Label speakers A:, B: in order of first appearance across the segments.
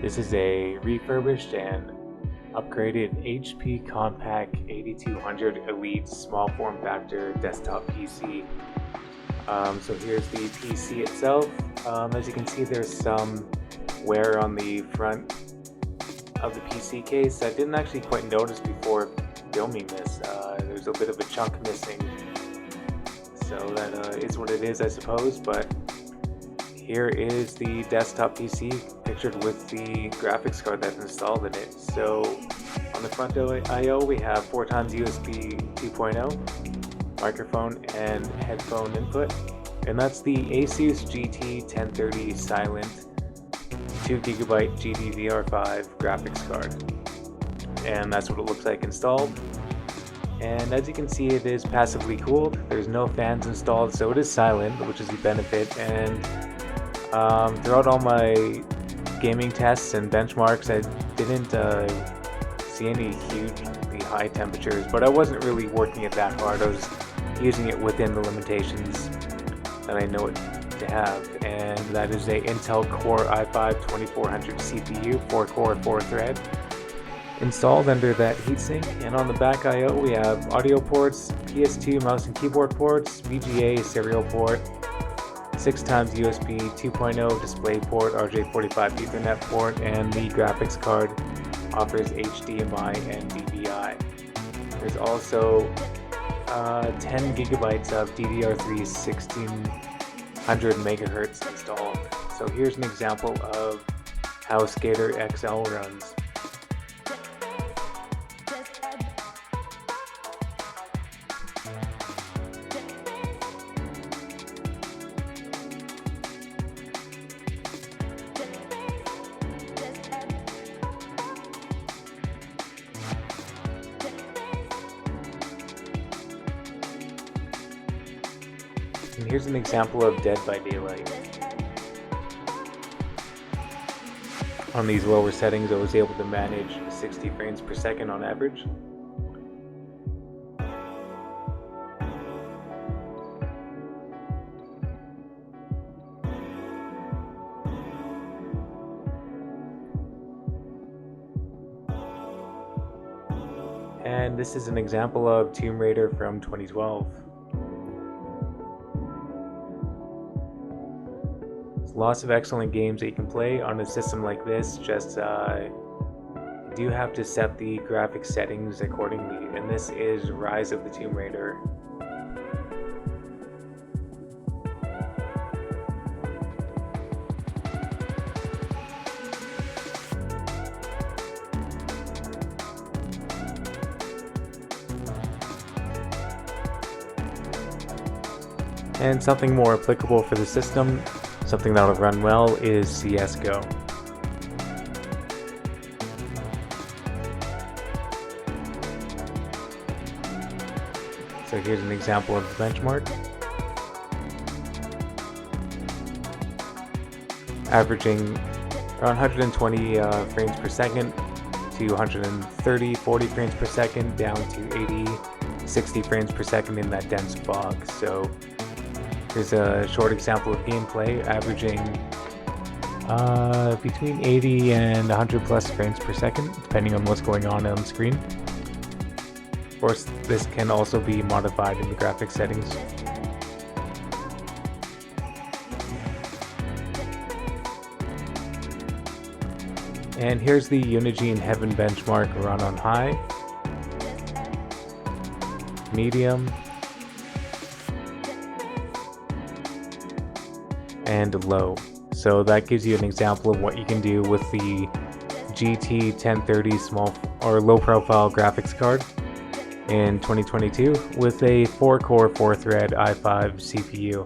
A: This is a refurbished and upgraded HP Compaq 8200 Elite small form factor desktop PC. So here's the PC itself. As you can see, there's some wear on the front of the PC case. I didn't actually quite notice before filming this. There's a bit of a chunk missing, so that is what it is, I suppose. But here is the desktop PC pictured with the graphics card that's installed in it. So on the front I/O we have 4x USB 2.0 microphone and headphone input, and that's the ASUS GT1030 silent 2GB GDDR5 graphics card, and that's what it looks like installed. And as you can see, it is passively cooled. There's no fans installed, so it is silent, which is a benefit. And throughout all my gaming tests and benchmarks, I didn't see any hugely high temperatures, but I wasn't really working it that hard. I was using it within the limitations that I know it to have, and that is a Intel Core i5-2400 CPU, 4-core, 4-thread, installed under that heatsink. And on the back I/O we have audio ports, PS2 mouse and keyboard ports, VGA serial port, 6x USB 2.0 display port, RJ45 Ethernet port, and the graphics card offers HDMI and DVI. There's also 10 GB of DDR3 1600 MHz installed. So here's an example of how Skater XL runs. And here's an example of Dead by Daylight. On these lower settings I was able to manage 60 frames per second on average. And this is an example of Tomb Raider from 2012. Lots of excellent games that you can play on a system like this. Just you do have to set the graphics settings accordingly, and this is Rise of the Tomb Raider. And something more applicable for the system, something that'll run well, is CSGO. So here's an example of the benchmark. Averaging around 120 frames per second to 130, 40 frames per second, down to 80, 60 frames per second in that dense fog. So here's a short example of gameplay, averaging between 80 and 100 plus frames per second, depending on what's going on screen. Of course, this can also be modified in the graphics settings. And here's the UNIGINE Heaven benchmark run on high, medium, and low. So that gives you an example of what you can do with the GT1030 small or low profile graphics card in 2022 with a 4-core 4-thread i5 CPU.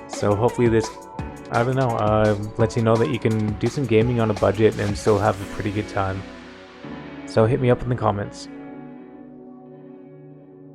A: So hopefully this, I don't know, lets you know that you can do some gaming on a budget and still have a pretty good time. So hit me up in the comments.